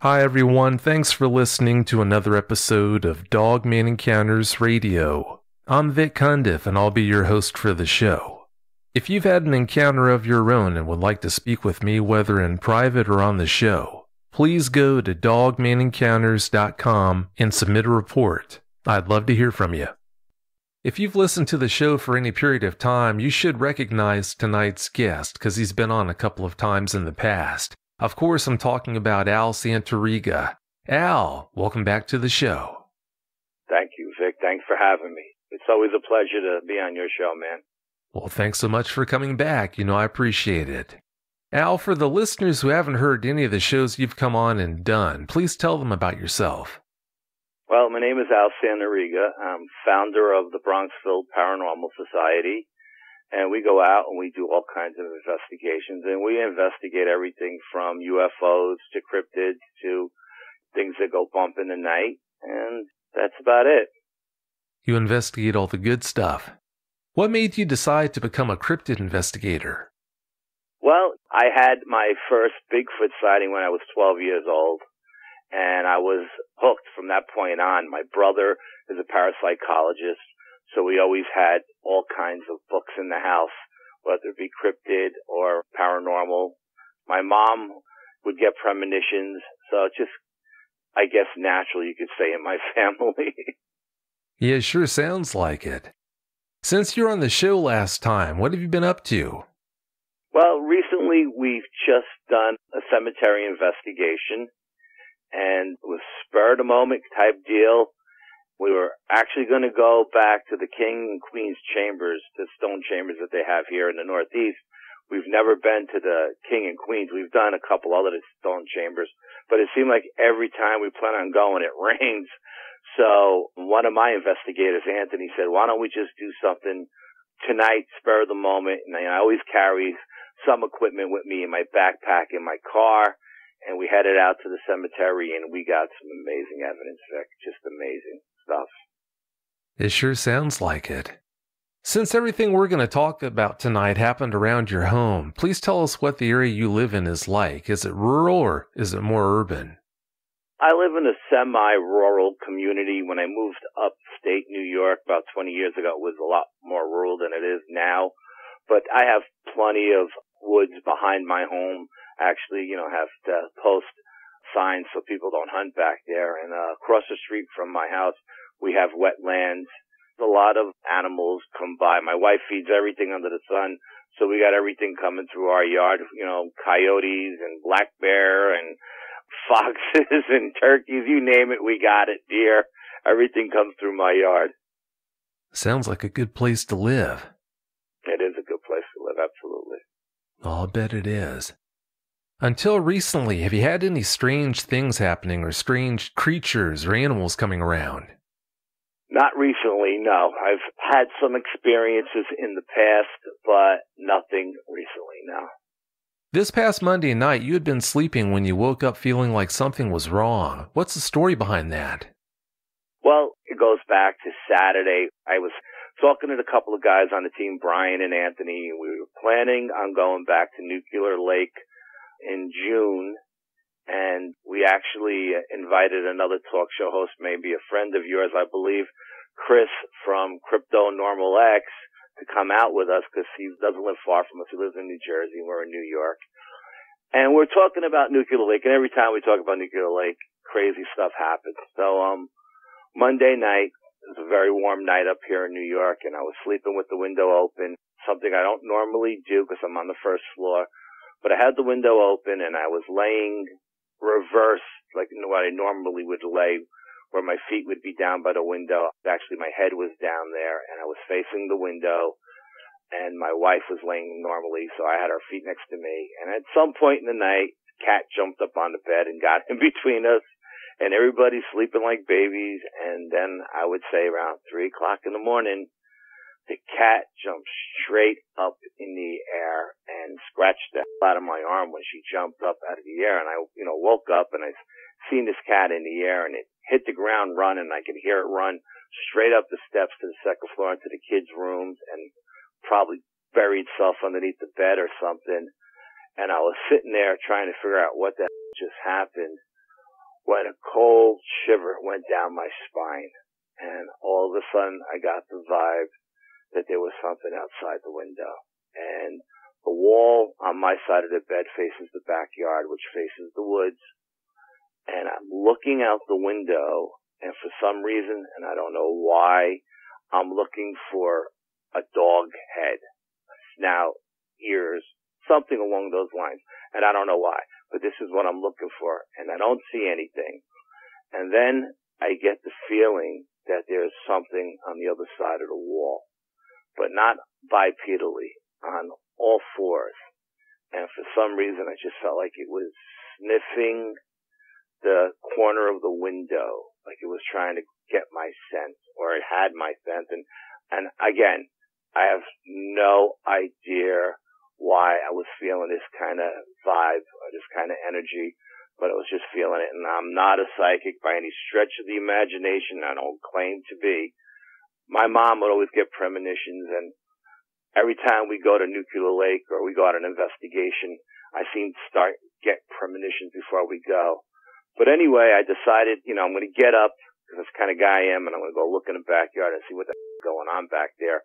Hi everyone, thanks for listening to another episode of Dogman Encounters Radio. I'm Vic Cundiff and I'll be your host for the show. If you've had an encounter of your own and would like to speak with me whether in private or on the show, please go to dogmanencounters.com and submit a report. I'd love to hear from you. If you've listened to the show for any period of time, you should recognize tonight's guest because he's been on a couple of times in the past. Of course, I'm talking about Al Santariga. Al, welcome back to the show. Thank you, Vic. Thanks for having me. It's always a pleasure to be on your show, man. Well, thanks so much for coming back. I appreciate it. Al, for the listeners who haven't heard any of the shows you've come on and done, please tell them about yourself. Well, my name is Al Santariga. I'm founder of the Bronxville Paranormal Society. And we go out and we do all kinds of investigations. And we investigate everything from UFOs to cryptids to things that go bump in the night. And that's about it. You investigate all the good stuff. What made you decide to become a cryptid investigator? Well, I had my first Bigfoot sighting when I was 12 years old. And I was hooked from that point on. My brother is a parapsychologist. So we always had all kinds of books in the house, whether it be cryptid or paranormal. My mom would get premonitions, so it's just, I guess, natural, you could say, in my family. Yeah, it sure sounds like it. Since you were on the show last time, what have you been up to? Well, recently we've just done a cemetery investigation, and it was spur-of-the-moment type deal. We were actually going to go back to the King and Queen's chambers, the stone chambers that they have here in the Northeast. We've never been to the King and Queen's. We've done a couple other stone chambers, but it seemed like every time we plan on going, it rains. So one of my investigators, Anthony, said, why don't we just do something tonight, spur of the moment? And I always carry some equipment with me in my backpack in my car. And we headed out to the cemetery, and we got some amazing evidence, Vic. Just amazing stuff. It sure sounds like it. Since everything we're going to talk about tonight happened around your home, please tell us what the area you live in is like. Is it rural or is it more urban? I live in a semi-rural community. When I moved upstate New York about 20 years ago, it was a lot more rural than it is now. But I have plenty of woods behind my home. Actually, have to post signs so people don't hunt back there. And across the street from my house, we have wetlands. A lot of animals come by. My wife feeds everything under the sun, so we got everything coming through our yard. Coyotes and black bear and foxes and turkeys. You name it, we got it. Deer. Everything comes through my yard. Sounds like a good place to live. It is a good place to live, absolutely. Oh, I'll bet it is. Until recently, have you had any strange things happening or strange creatures or animals coming around? Not recently, no. I've had some experiences in the past, but nothing recently, no. This past Monday night, you had been sleeping when you woke up feeling like something was wrong. What's the story behind that? Well, it goes back to Saturday. I was talking to a couple of guys on the team, Brian and Anthony. We were planning on going back to Nuclear Lake in June, and we actually invited another talk show host, maybe a friend of yours, I believe, Chris from Crypto Normal X, to come out with us because he doesn't live far from us. He lives in New Jersey, and we're in New York. And we're talking about Nuclear Lake, and every time we talk about Nuclear Lake, crazy stuff happens. So Monday night, it was a very warm night up here in New York, and I was sleeping with the window open, something I don't normally do because I'm on the first floor. But I had the window open, and I was laying reversed, like what I normally would lay, where my feet would be down by the window. Actually, my head was down there, and I was facing the window, and my wife was laying normally, so I had her feet next to me. And at some point in the night, cat jumped up on the bed and got in between us, and everybody's sleeping like babies. And then I would say around 3 o'clock in the morning, the cat jumped straight up in the air and scratched the hell out of my arm when she jumped up out of the air. And I, woke up and I seen this cat in the air, and it hit the ground running. I could hear it run straight up the steps to the second floor into the kids' rooms and probably buried itself underneath the bed or something. And I was sitting there trying to figure out what the hell just happened. when a cold shiver went down my spine. And all of a sudden, I got the vibe that there was something outside the window. And the wall on my side of the bed faces the backyard, which faces the woods. And I'm looking out the window, and for some reason, and I don't know why, I'm looking for a dog head, a snout, ears, something along those lines. And I don't know why, but this is what I'm looking for, and I don't see anything. And then I get the feeling that there's something on the other side of the wall, but not bipedally, on all fours. And for some reason, I just felt like it was sniffing the corner of the window, like it was trying to get my scent, or it had my scent. And again, I have no idea why I was feeling this kind of vibe, or this kind of energy, but I was just feeling it. And I'm not a psychic by any stretch of the imagination. I don't claim to be. My mom would always get premonitions, and every time we go to Nuclear Lake or we go on an investigation, I seem to get premonitions before we go. But anyway, I decided, I'm going to get up, because that's the kind of guy I am, and I'm going to go look in the backyard and see what the is going on back there.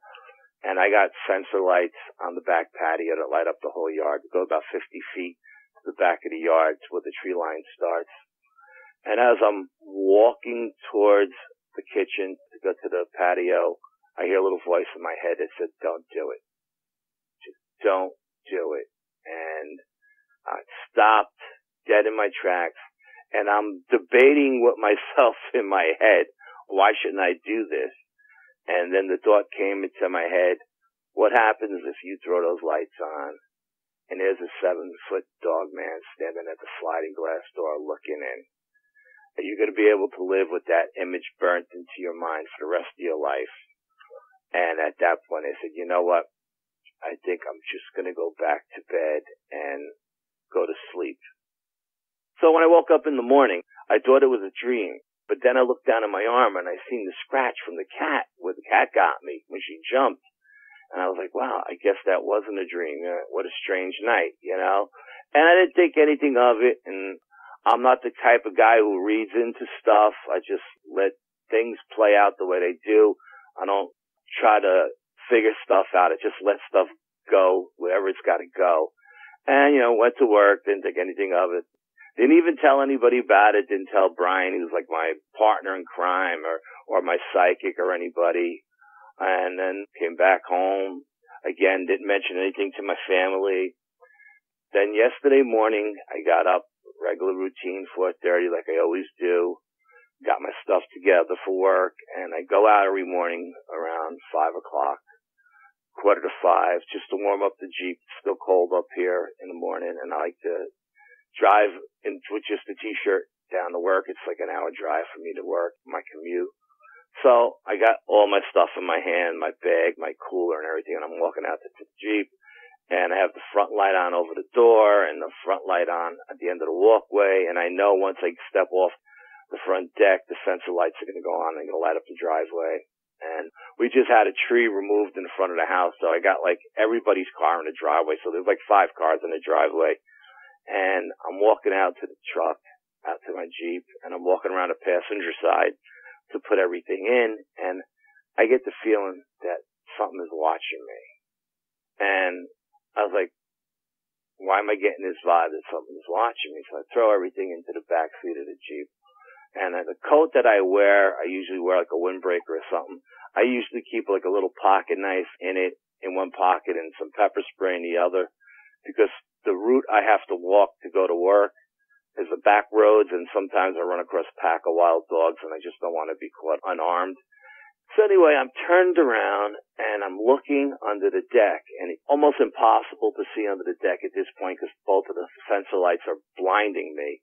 And I got sensor lights on the back patio that light up the whole yard. It goes about 50 feet to the back of the yard to where the tree line starts. And as I'm walking towards the kitchen to go to the patio, I hear a little voice in my head that said, "Don't do it. Just don't do it." And I stopped dead in my tracks. And I'm debating with myself in my head, why shouldn't I do this? And then the thought came into my head, what happens if you throw those lights on and there's a 7-foot dog man standing at the sliding glass door looking in? Are you going to be able to live with that image burnt into your mind for the rest of your life? And at that point I said, you know what? I think I'm just going to go back to bed and go to sleep. So when I woke up in the morning, I thought it was a dream. But then I looked down at my arm and I seen the scratch from the cat, where the cat got me when she jumped. And I was like, wow, I guess that wasn't a dream. What a strange night, And I didn't think anything of it. And I'm not the type of guy who reads into stuff. I just let things play out the way they do. I don't try to figure stuff out. I just let stuff go wherever it's got to go. And, went to work, didn't think anything of it. Didn't even tell anybody about it. Didn't tell Brian, he was like my partner in crime, or my psychic or anybody. And then came back home. Again, didn't mention anything to my family. Then yesterday morning, I got up, regular routine, 4:30, like I always do. Got my stuff together for work, and I go out every morning around 5 o'clock, 4:45, just to warm up the Jeep. It's still cold up here in the morning, and I like to drive with just a t-shirt down to work. It's like an hour drive for me to work, my commute. So I got all my stuff in my hand, my bag, my cooler and everything, and I'm walking out to the Jeep, and I have the front light on over the door and the front light on at the end of the walkway, and I know once I step off the front deck, the sensor lights are going to go on and going to light up the driveway. And we just had a tree removed in the front of the house, so I got like everybody's car in the driveway, so there's like 5 cars in the driveway. And I'm walking out to the truck, out to my Jeep, and I'm walking around the passenger side to put everything in, and I get the feeling that something is watching me. And I was like, why am I getting this vibe that something is watching me? So I throw everything into the back seat of the Jeep. And the coat that I wear, I usually wear like a windbreaker or something. I usually keep like a little pocket knife in it, in one pocket, and some pepper spray in the other, because the route I have to walk to go to work is the back roads, and sometimes I run across a pack of wild dogs, and I just don't want to be caught unarmed. So anyway, I'm turned around, and I'm looking under the deck, and it's almost impossible to see under the deck at this point because both of the sensor lights are blinding me.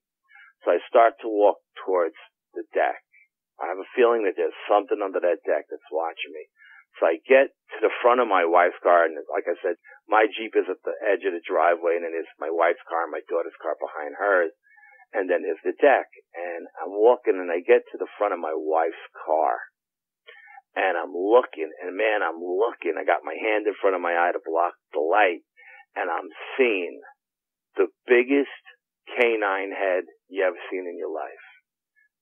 So I start to walk towards the deck. I have a feeling that there's something under that deck that's watching me. So I get to the front of my wife's car, and like I said, my Jeep is at the edge of the driveway, and then there's my wife's car and my daughter's car behind hers, and then there's the deck. And I'm walking, and I get to the front of my wife's car, and I'm looking, and man, I'm looking. I got my hand in front of my eye to block the light, and I'm seeing the biggest canine head you ever seen in your life.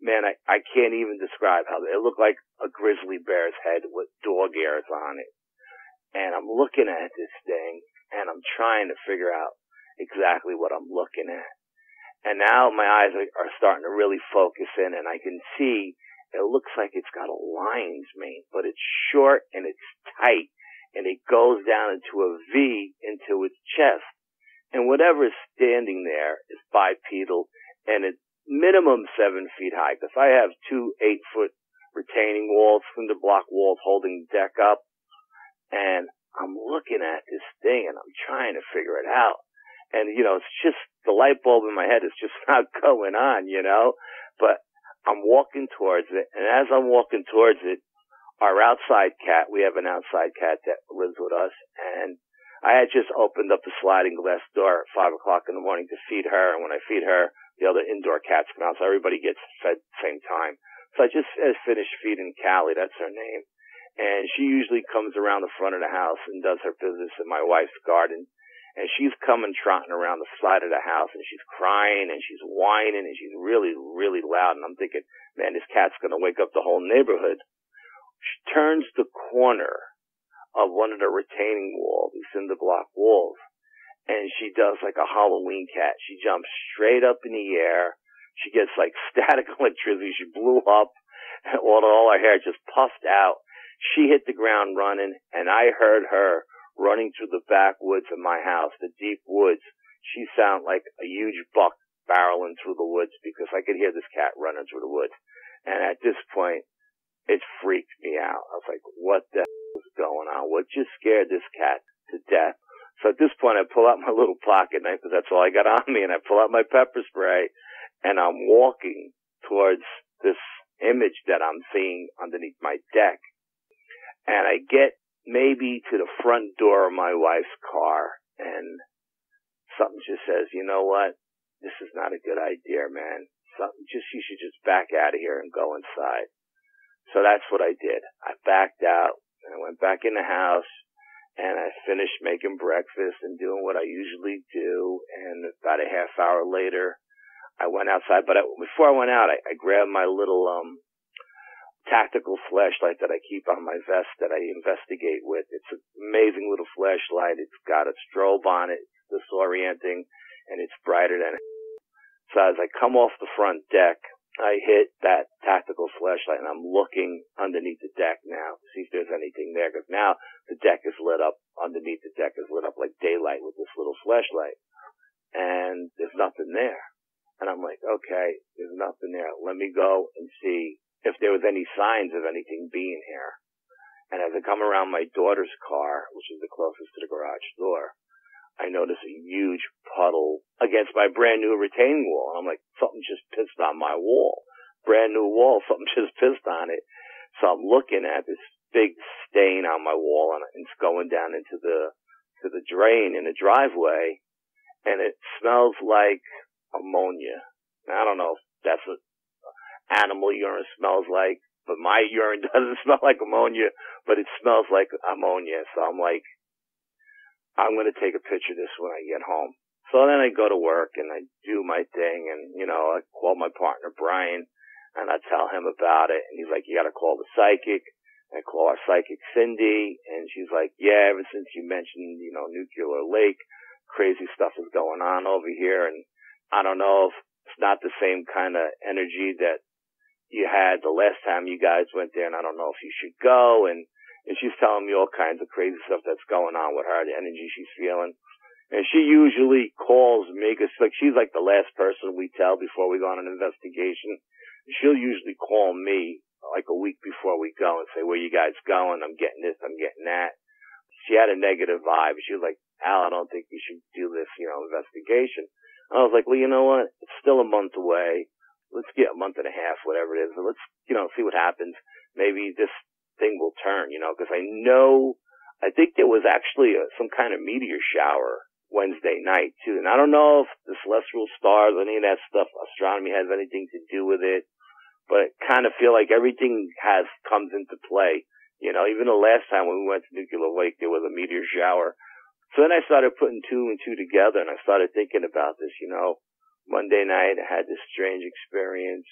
man, I can't even describe how it looked like a grizzly bear's head with dog ears on it. And I'm looking at this thing, and I'm trying to figure out exactly what I'm looking at. And now my eyes are starting to really focus in, and I can see it looks like it's got a lion's mane, but it's short and it's tight, and it goes down into a V into its chest. And whatever is standing there is bipedal, and it's minimum 7 feet high, because I have 2 8-foot retaining walls, cinder block walls holding the deck up, and I'm looking at this thing, and I'm trying to figure it out. And, it's just, the light bulb in my head is just not going on, but I'm walking towards it, and as I'm walking towards it, our outside cat, we have an outside cat that lives with us, and I had just opened up the sliding glass door at 5 o'clock in the morning to feed her, and when I feed her, the other indoor cats come out, so everybody gets fed at the same time. So I just finished feeding Callie, that's her name, and she usually comes around the front of the house and does her business in my wife's garden. And she's coming trotting around the side of the house, and she's crying, and she's whining, and she's really, really loud. And I'm thinking, man, this cat's going to wake up the whole neighborhood. She turns the corner of one of the retaining walls, these cinder block walls, and she does like a Halloween cat. She jumps straight up in the air. She gets like static electricity. She blew up, and all her hair just puffed out. She hit the ground running, and I heard her running through the backwoods of my house, the deep woods. She sounded like a huge buck barreling through the woods, because I could hear this cat running through the woods. And at this point, it freaked me out. I was like, what the hell is going on? What just scared this cat to death? So at this point, I pull out my little pocket knife, because that's all I got on me, and I pull out my pepper spray, and I'm walking towards this image that I'm seeing underneath my deck. And I get maybe to the front door of my wife's car, and something just says, you know what? This is not a good idea, man. You should just back out of here and go inside. So that's what I did. I backed out, and I went back in the house, and I finished making breakfast and doing what I usually do, and about a half hour later, I went outside. But before I went out, I grabbed my little, tactical flashlight that I keep on my vest that I investigate with. It's an amazing little flashlight. It's got a strobe on it. It's disorienting, and it's brighter than it. So as I come off the front deck, I hit that tactical flashlight, and I'm looking underneath the deck now to see if there's anything there, because now the deck is lit up. Underneath the deck is lit up like daylight with this little flashlight, and there's nothing there. And I'm like, okay, there's nothing there. Let me go and see if there was any signs of anything being here. And as I come around my daughter's car, which is the closest to the garage door, I notice a huge puddle against my brand new retaining wall. And I'm like, something just pissed on my wall. Brand new wall, something just pissed on it. So I'm looking at this big stain on my wall, and it's going down into the drain in the driveway, and it smells like ammonia. Now, I don't know if that's what animal urine smells like, but my urine doesn't smell like ammonia, but it smells like ammonia. So I'm like, I'm going to take a picture of this when I get home. So then I go to work and I do my thing, and I call my partner Brian, and I tell him about it, and he's like, you got to call the psychic. I call our psychic Cindy, and she's like, yeah, ever since you mentioned Nuclear Lake, crazy stuff is going on over here, and I don't know if it's not the same kind of energy that you had the last time you guys went there, and I don't know if you should go. And she's telling me all kinds of crazy stuff that's going on with her, the energy she's feeling. And she usually calls me, because she's like the last person we tell before we go on an investigation. She'll usually call me like a week before we go and say, where you guys going? I'm getting this, I'm getting that. She had a negative vibe. She was like, Al, I don't think you should do this, investigation. And I was like, well, you know what? It's still a month away. Let's get a month and a half, whatever it is. And let's, see what happens. Maybe this thing will turn, because I think there was actually some kind of meteor shower Wednesday night too. And I don't know if the celestial stars, any of that stuff, astronomy has anything to do with it, but I kind of feel like everything comes into play. Even the last time when we went to Nuclear Lake, there was a meteor shower. So then I started putting two and two together, and I started thinking about this, Monday night, I had this strange experience.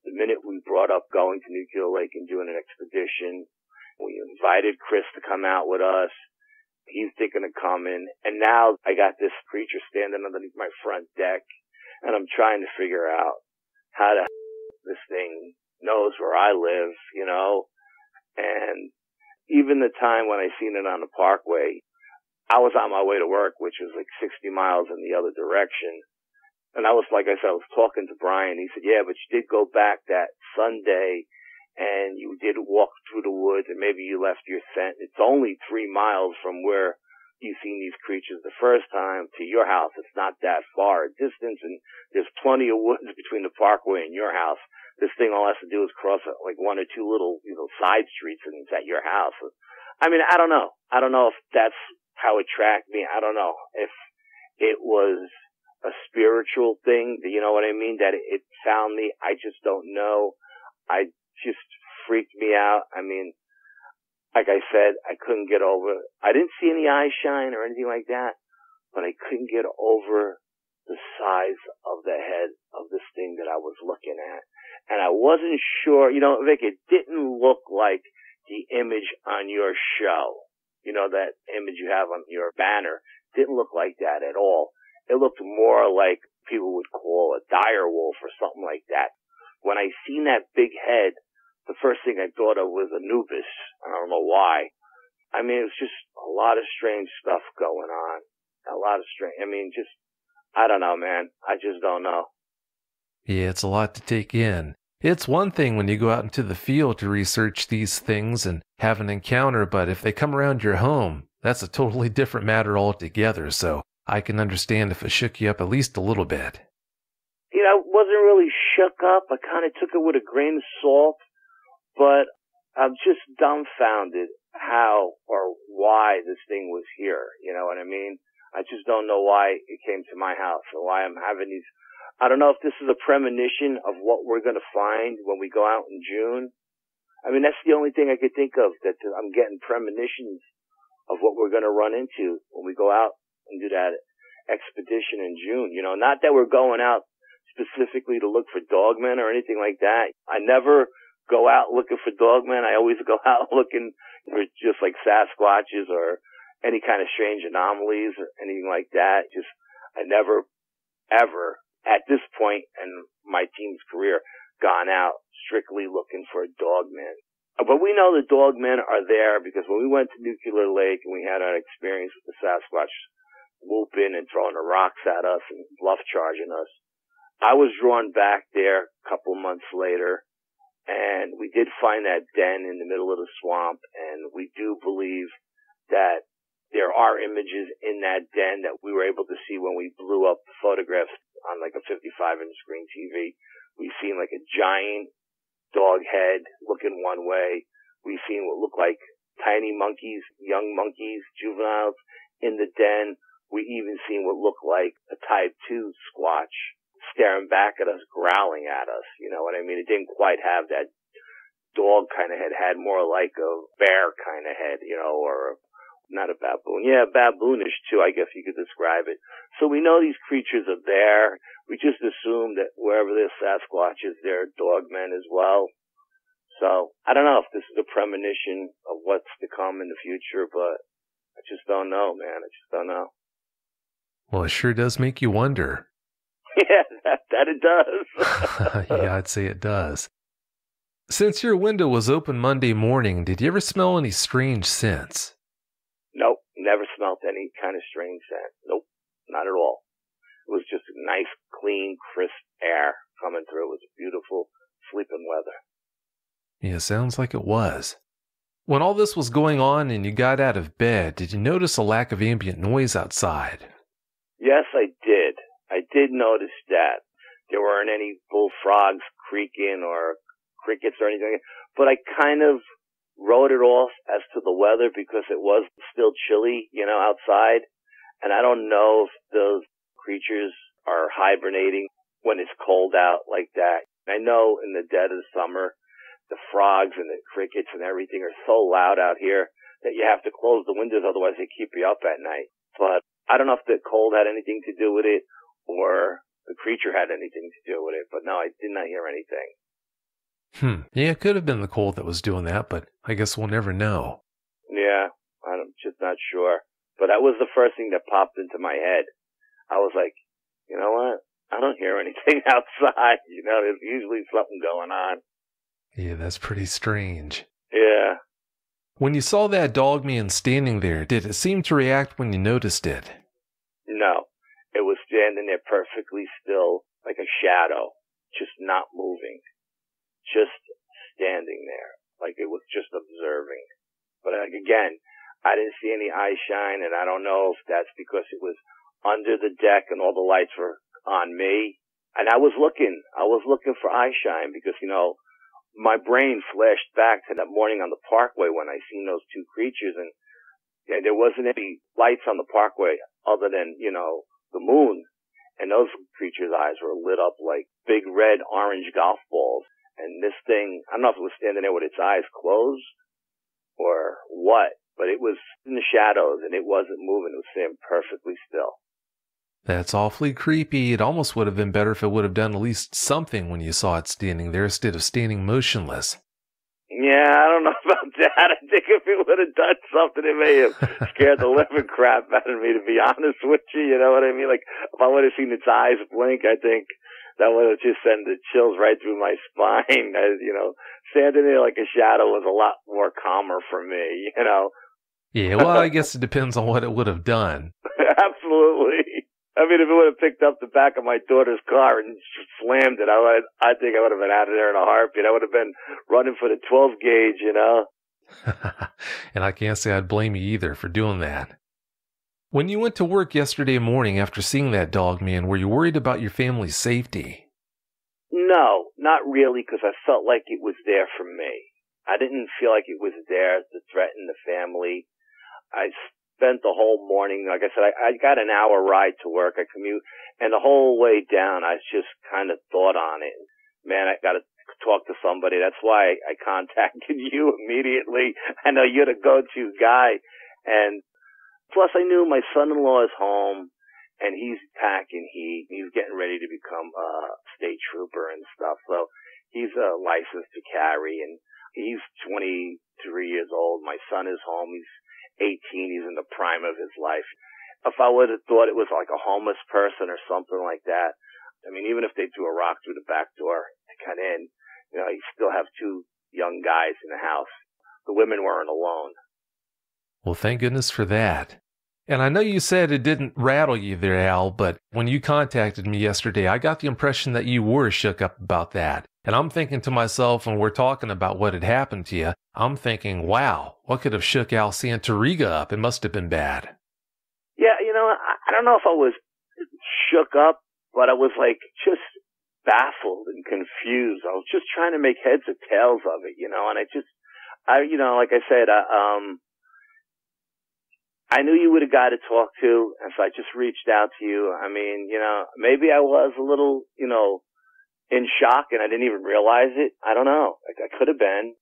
The minute we brought up going to Nuclear Lake and doing an expedition, we invited Chris to come out with us. He's thinking of coming. And now I got this creature standing underneath my front deck, and I'm trying to figure out how the this thing knows where I live, you know. And even the time when I seen it on the parkway, I was on my way to work, which was like 60 miles in the other direction. And I was, like I said, I was talking to Brian. He said, yeah, but you did go back that Sunday and you did walk through the woods and maybe you left your scent. It's only 3 miles from where you seen these creatures the first time to your house. It's not that far a distance, and there's plenty of woods between the parkway and your house. This thing all has to do is cross like 1 or 2 little, side streets, and it's at your house. I mean, I don't know. I don't know if that's how it tracked me. I don't know if it was a spiritual thing, you know what I mean, that it found me. I just don't know. I just freaked me out. I mean, like I said, I couldn't get over. I didn't see any eye shine or anything like that, but I couldn't get over the size of the head of this thing that I was looking at. And I wasn't sure, Vic, it didn't look like the image on your show. That image you have on your banner didn't look like that at all. It looked more like people would call a dire wolf or something like that. When I seen that big head, the first thing I thought of was Anubis. I don't know why. I mean, it was just a lot of strange stuff going on. I don't know, man. I just don't know. Yeah, it's a lot to take in. It's one thing when you go out into the field to research these things and have an encounter, but if they come around your home, that's a totally different matter altogether. So I can understand if it shook you up at least a little bit. I wasn't really shook up. I kind of took it with a grain of salt, but I'm just dumbfounded how or why this thing was here. You know what I mean? I just don't know why it came to my house or why I'm having these. I don't know if this is a premonition of what we're going to find when we go out in June. I mean, that's the only thing I could think of, that I'm getting premonitions of what we're going to run into when we go out and do that expedition in June. Not that we're going out specifically to look for dogmen or anything like that. I never go out looking for dogmen. I always go out looking for just like Sasquatches or any kind of strange anomalies or anything like that. I never, ever, at this point in my team's career, gone out strictly looking for a dogman. But we know the dogmen are there because when we went to Nuclear Lake and we had our experience with the Sasquatch whooping and throwing the rocks at us and bluff charging us, I was drawn back there a couple months later, and we did find that den in the middle of the swamp, and we do believe that there are images in that den that we were able to see when we blew up the photographs on like a 55-inch screen TV. We've seen like a giant dog head looking one way. We've seen what looked like tiny monkeys, young monkeys, juveniles in the den. We even seen what looked like a type 2 squatch staring back at us, growling at us. You know what I mean? It didn't quite have that dog kind of head. It had more like a bear kind of head, or not a baboon. Yeah, baboonish too, I guess you could describe it. So we know these creatures are there. We just assume that wherever there's Sasquatch is there dogmen as well. So I don't know if this is a premonition of what's to come in the future, but I just don't know, man. I just don't know. Well, it sure does make you wonder. Yeah, that it does. Yeah, I'd say it does. Since your window was open Monday morning, did you ever smell any strange scents? Nope, never smelled any kind of strange scent. Nope, not at all. It was just nice, clean, crisp air coming through. It was beautiful sleeping weather. Yeah, sounds like it was. When all this was going on and you got out of bed, did you notice a lack of ambient noise outside? Yes, I did. I did notice that. There weren't any bullfrogs creaking or crickets or anything, but I kind of wrote it off as to the weather because it was still chilly, outside. And I don't know if those creatures are hibernating when it's cold out like that. I know in the dead of summer, the frogs and the crickets and everything are so loud out here that you have to close the windows, otherwise they keep you up at night. But I don't know if the cold had anything to do with it or the creature had anything to do with it. But no, I did not hear anything. Yeah, it could have been the cold that was doing that, but I guess we'll never know. Yeah, I'm just not sure. But that was the first thing that popped into my head. I was like, you know what? I don't hear anything outside. There's usually something going on. Yeah, that's pretty strange. Yeah. When you saw that Dogman standing there, did it seem to react when you noticed it? No. It was standing there perfectly still, like a shadow, just not moving. Just standing there, like it was just observing. But again, I didn't see any eye shine, and I don't know if that's because it was under the deck and all the lights were on me. And I was looking for eye shine because, my brain flashed back to that morning on the parkway when I seen those two creatures, and there wasn't any lights on the parkway other than, the moon. And those creatures' eyes were lit up like big red orange golf balls. And this thing, I don't know if it was standing there with its eyes closed or what, but it was in the shadows and it wasn't moving. It was staying perfectly still. That's awfully creepy. It almost would have been better if it would have done at least something when you saw it standing there instead of standing motionless. Yeah, I don't know about that. I think if it would have done something, it may have scared the living crap out of me, to be honest with you. You know what I mean? Like, if I would have seen its eyes blink, I think that would have just sent the chills right through my spine. Standing there like a shadow was a lot more calmer for me, Yeah, well, I guess it depends on what it would have done. Absolutely. I mean, if it would have picked up the back of my daughter's car and slammed it, I think I would have been out of there in a heartbeat. I would have been running for the 12 gauge, And I can't say I'd blame you either for doing that. When you went to work yesterday morning after seeing that Dogman, were you worried about your family's safety? No, not really, because I felt like it was there for me. I didn't feel like it was there to threaten the family. I spent the whole morning, like I said, I got an hour ride to work. I commute, and the whole way down, I just kind of thought on it. Man, I got to talk to somebody. That's why I contacted you immediately. I know you're the go-to guy, and plus I knew my son-in-law is home, and he's packing heat. He's getting ready to become a state trooper and stuff, so he's licensed to carry, and he's 23 years old. My son is home. He's 18. He's in the prime of his life. If I would have thought it was like a homeless person or something like that, I mean, even if they threw a rock through the back door to cut in, you still have two young guys in the house. The women weren't alone. Well, thank goodness for that. And I know you said it didn't rattle you there, Al, but when you contacted me yesterday, I got the impression that you were shook up about that. And I'm thinking to myself, when we're talking about what had happened to you, I'm thinking, wow, what could have shook Al Santariga up? It must have been bad. Yeah, I don't know if I was shook up, but I was like just baffled and confused. I was just trying to make heads or tails of it, and like I said, I knew you were the guy to talk to, and so I just reached out to you. I mean, maybe I was a little, in shock and I didn't even realize it. I don't know. I could have been.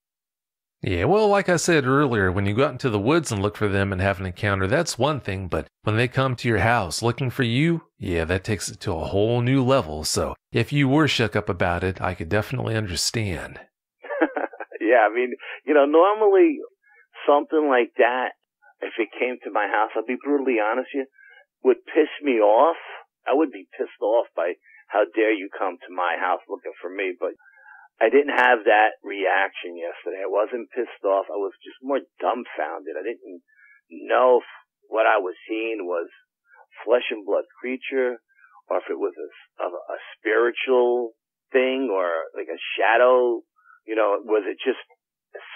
Yeah, well, like I said earlier, when you go out into the woods and look for them and have an encounter, that's one thing. But when they come to your house looking for you, yeah, that takes it to a whole new level. So if you were shook up about it, I could definitely understand. Yeah, I mean, normally something like that, if it came to my house, I'll be brutally honest with you, would piss me off. I would be pissed off by how dare you come to my house looking for me. But I didn't have that reaction yesterday. I wasn't pissed off. I was just more dumbfounded. I didn't know if what I was seeing was flesh and blood creature, or if it was a spiritual thing, or like a shadow. Was it just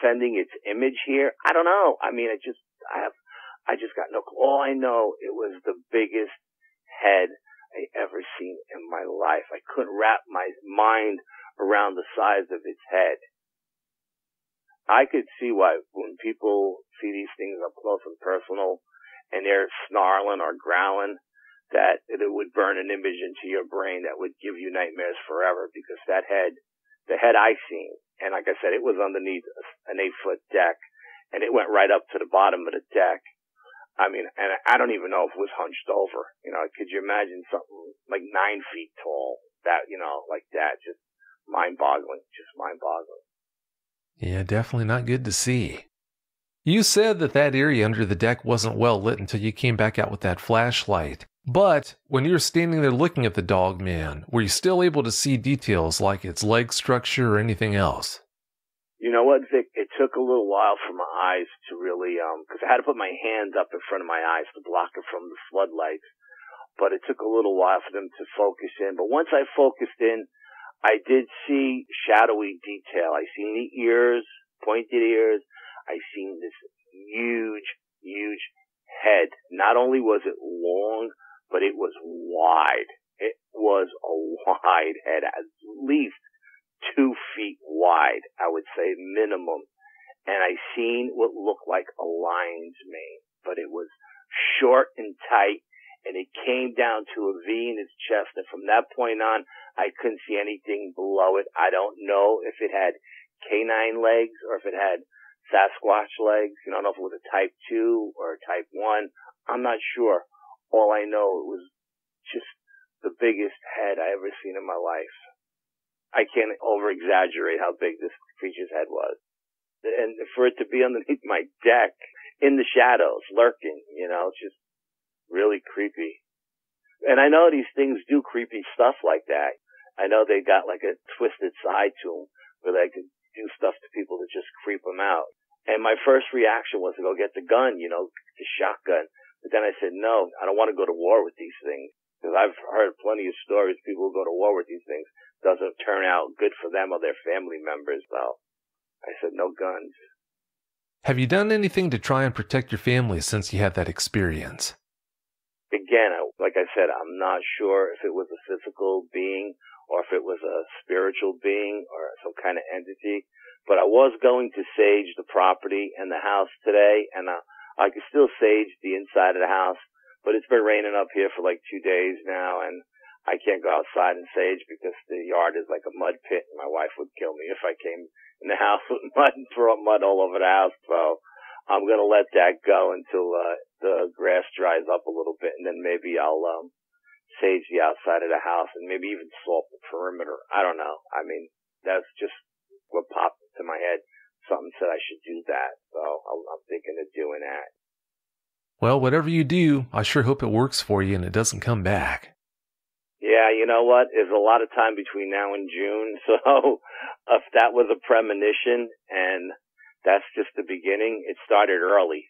sending its image here? I don't know. I mean, I just got no clue. All I know, it was the biggest head I ever seen in my life. I couldn't wrap my mind around the size of its head. I could see why when people see these things up close and personal and they're snarling or growling, that it would burn an image into your brain that would give you nightmares forever, because that head, the head I seen, and like I said, it was underneath an 8-foot deck, and it went right up to the bottom of the deck. I mean, and I don't even know if it was hunched over. Could you imagine something like 9 feet tall, that, like that, just mind-boggling, just mind-boggling. Yeah, definitely not good to see. You said that area under the deck wasn't well lit until you came back out with that flashlight. But when you were standing there looking at the Dogman, were you still able to see details like its leg structure or anything else? You know what, Vic? It took a little while for my eyes to really, because I had to put my hands up in front of my eyes to block it from the floodlights. But it took a little while for them to focus in. But once I focused in, I did see shadowy detail. I seen the ears, pointed ears. I seen this huge, huge head. Not only was it long, but it was wide. It was a wide head, at least 2 feet wide, I would say minimum. And I seen what looked like a lion's mane, but it was short and tight, and it came down to a V in its chest. And from that point on, I couldn't see anything below it. I don't know if it had canine legs or if it had Sasquatch legs. I don't know if it was a type 2 or a type 1. I'm not sure. All I know, it was just the biggest head I ever seen in my life. I can't over-exaggerate how big this creature's head was. And for it to be underneath my deck, in the shadows, lurking, it's just really creepy. And I know these things do creepy stuff like that. I know they got like a twisted side to them where they can do stuff to people to just creep them out. And my first reaction was to go get the gun, the shotgun. But then I said, no, I don't want to go to war with these things. Because I've heard plenty of stories, people who go to war with these things, doesn't turn out good for them or their family members. So I said, no guns. Have you done anything to try and protect your family since you had that experience? Again, like I said, I'm not sure if it was a physical being or if it was a spiritual being or some kind of entity. But I was going to sage the property and the house today, and I could still sage the inside of the house. But it's been raining up here for like 2 days now, and I can't go outside and sage because the yard is like a mud pit, and my wife would kill me if I came in the house with mud and throw up mud all over the house. So I'm going to let that go until the grass dries up a little bit, and then maybe I'll sage the outside of the house and maybe even salt the perimeter. I don't know. I mean, that's just what popped into my head. Something said I should do that, so I'm thinking of doing that. Well, whatever you do, I sure hope it works for you and it doesn't come back. Yeah, you know what? There's a lot of time between now and June, so if that was a premonition and that's just the beginning, it started early.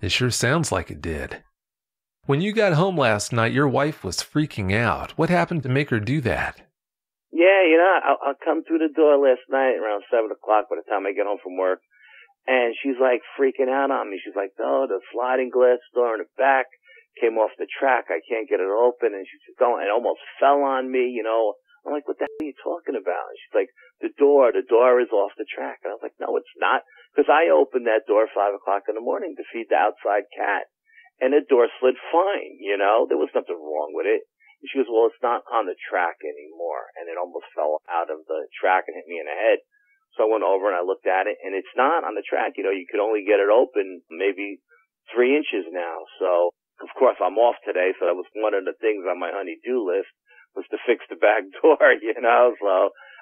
It sure sounds like it did. When you got home last night, your wife was freaking out. What happened to make her do that? Yeah, I'll come through the door last night around 7 o'clock by the time I get home from work. And she's like freaking out on me. She's like, oh, the sliding glass door in the back came off the track. I can't get it open. And she's going, it almost fell on me, I'm like, what the hell are you talking about? And she's like, the door is off the track. And I was like, no, it's not. Because I opened that door at 5 o'clock in the morning to feed the outside cat. And the door slid fine, There was nothing wrong with it. And she goes, well, it's not on the track anymore. And it almost fell out of the track and hit me in the head. So I went over and I looked at it, and it's not on the track. You could only get it open maybe 3 inches now. So, of course, I'm off today, so that was one of the things on my honey-do list was to fix the back door, So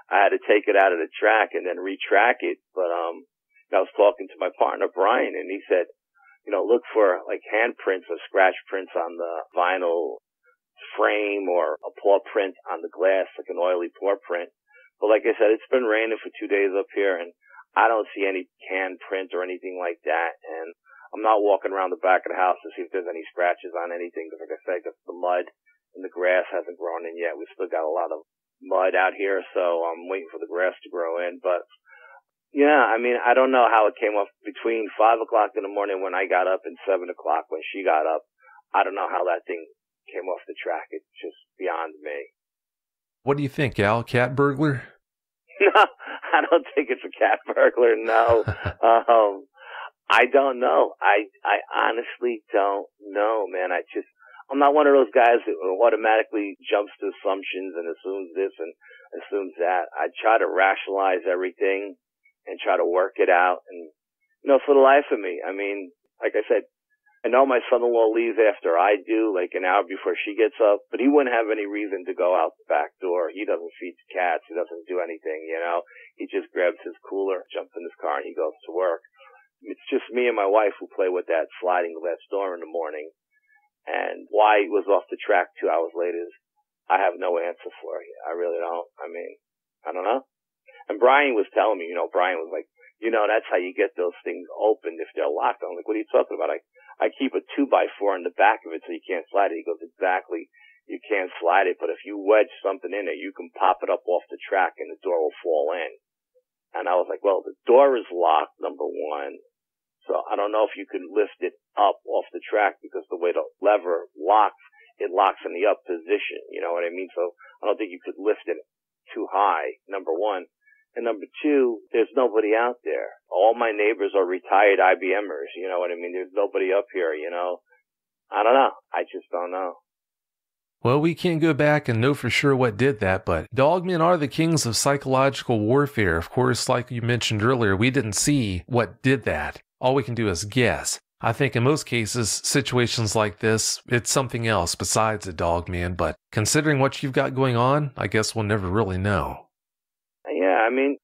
I had to take it out of the track and then retrack it. But I was talking to my partner, Brian, and he said, look for like handprints or scratch prints on the vinyl frame or a paw print on the glass, like an oily paw print. But like I said, it's been raining for 2 days up here, and I don't see any handprint or anything like that. And I'm not walking around the back of the house to see if there's any scratches on anything. Because like I said, the mud and the grass hasn't grown in yet. We've still got a lot of mud out here, so I'm waiting for the grass to grow in. But yeah, I mean, I don't know how it came off between 5 o'clock in the morning when I got up and 7 o'clock when she got up. I don't know how that thing came off the track. It's just beyond me. What do you think, Al? Cat burglar? No, I don't think it's a cat burglar. No, I don't know. I honestly don't know, man. I'm not one of those guys who automatically jumps to assumptions and assumes this and assumes that. I try to rationalize everything and try to work it out. And for the life of me, I mean, like I said, I know my son-in-law leaves after I do, like an hour before she gets up, but he wouldn't have any reason to go out the back door. He doesn't feed the cats. He doesn't do anything, you know. He just grabs his cooler, jumps in his car, and he goes to work. It's just me and my wife who play with that sliding glass door in the morning. And why he was off the track 2 hours later is I have no answer for you. I really don't. I mean, I don't know. And Brian was telling me, you know, Brian was like, you know, that's how you get those things opened if they're locked. I'm like, what are you talking about? I keep a 2x4 in the back of it so you can't slide it. He goes, exactly. You can't slide it, but if you wedge something in it, you can pop it up off the track and the door will fall in. And I was like, well, the door is locked, number one. So I don't know if you can lift it up off the track because the way the lever locks, it locks in the up position. You know what I mean? So I don't think you could lift it too high, number one. And number two, there's nobody out there. All my neighbors are retired IBMers. You know what I mean? There's nobody up here, you know. I don't know. I just don't know. Well, we can't go back and know for sure what did that, but dogmen are the kings of psychological warfare. Of course, like you mentioned earlier, we didn't see what did that. All we can do is guess. I think in most cases, situations like this, it's something else besides a dogman, but considering what you've got going on, I guess we'll never really know. Yeah, I mean,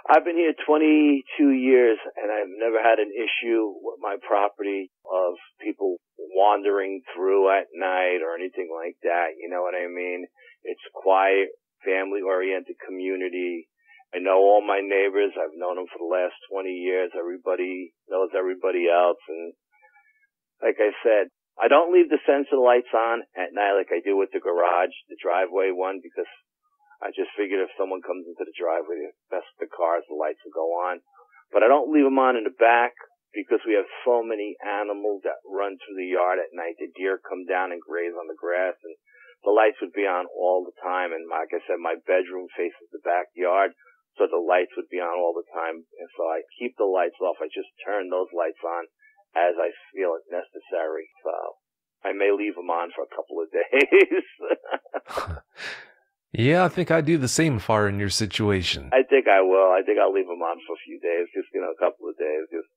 I've been here 22 years, and I've never had an issue with my property of people wandering through at night or anything like that. You know what I mean? It's quiet, family-oriented community. I know all my neighbors. I've known them for the last 20 years. Everybody knows everybody else. And like I said, I don't leave the sensor lights on at night like I do with the garage, the driveway one, because I just figured if someone comes into the driveway, that's the cars, the lights will go on. But I don't leave them on in the back because we have so many animals that run through the yard at night. The deer come down and graze on the grass, and the lights would be on all the time. And like I said, my bedroom faces the backyard, so the lights would be on all the time. And so I keep the lights off. I just turn those lights on as I feel it necessary. So I may leave them on for a couple of days. Yeah, I think I'd do the same if I were in your situation. I think I will. I think I'll leave them on for a few days, just, you know, a couple of days, just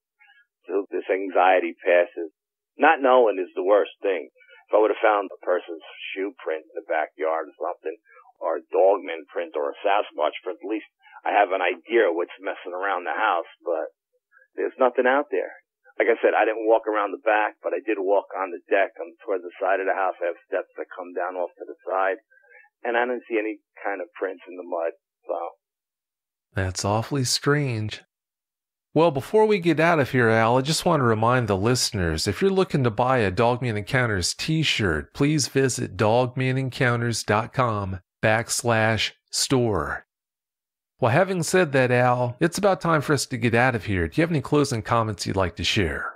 till this anxiety passes. Not knowing is the worst thing. If I would have found a person's shoe print in the backyard or something, or a Dogman print or a Sasquatch print, at least I have an idea of what's messing around the house, but there's nothing out there. Like I said, I didn't walk around the back, but I did walk on the deck. I'm towards the side of the house. I have steps that come down off to the side. And I didn't see any kind of prints in the mud, so. That's awfully strange. Well, before we get out of here, Al, I just want to remind the listeners, if you're looking to buy a Dogman Encounters t-shirt, please visit dogmanencounters.com/store. Well, having said that, Al, it's about time for us to get out of here. Do you have any closing comments you'd like to share?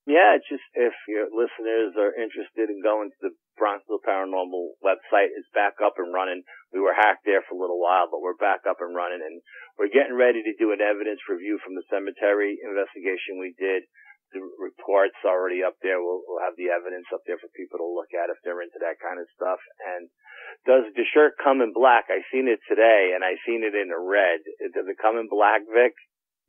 Yeah, just if your listeners are interested in going to the Bronxville Paranormal website, it's back up and running. We were hacked there for a little while, but we're back up and running, and we're getting ready to do an evidence review from the cemetery investigation we did. The report's already up there. We'll have the evidence up there for people to look at if they're into that kind of stuff. And does the shirt come in black? I seen it today, and I seen it in the red. Does it come in black, Vic?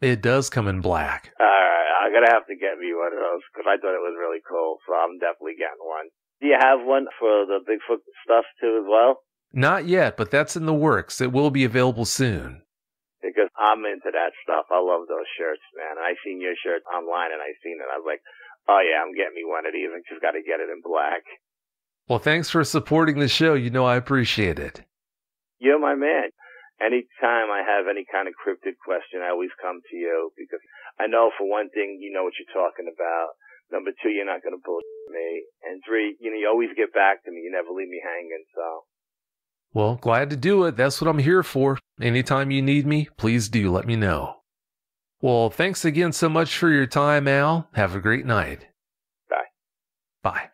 It does come in black. I'm going to have to get me one of those because I thought it was really cool, so I'm definitely getting one. Do you have one for the Bigfoot stuff too as well? Not yet, but that's in the works. It will be available soon. Because I'm into that stuff. I love those shirts, man. I seen your shirt online and I seen it. I was like, oh yeah, I'm getting me one of these. I just got to get it in black. Well, thanks for supporting the show. You know I appreciate it. You're my man. Anytime I have any kind of cryptid question, I always come to you because I know for one thing, you know what you're talking about. Number two, you're not going to bullshit me. And three, you always get back to me. You never leave me hanging, so. Well, glad to do it. That's what I'm here for. Anytime you need me, please do let me know. Well, thanks again so much for your time, Al. Have a great night. Bye. Bye.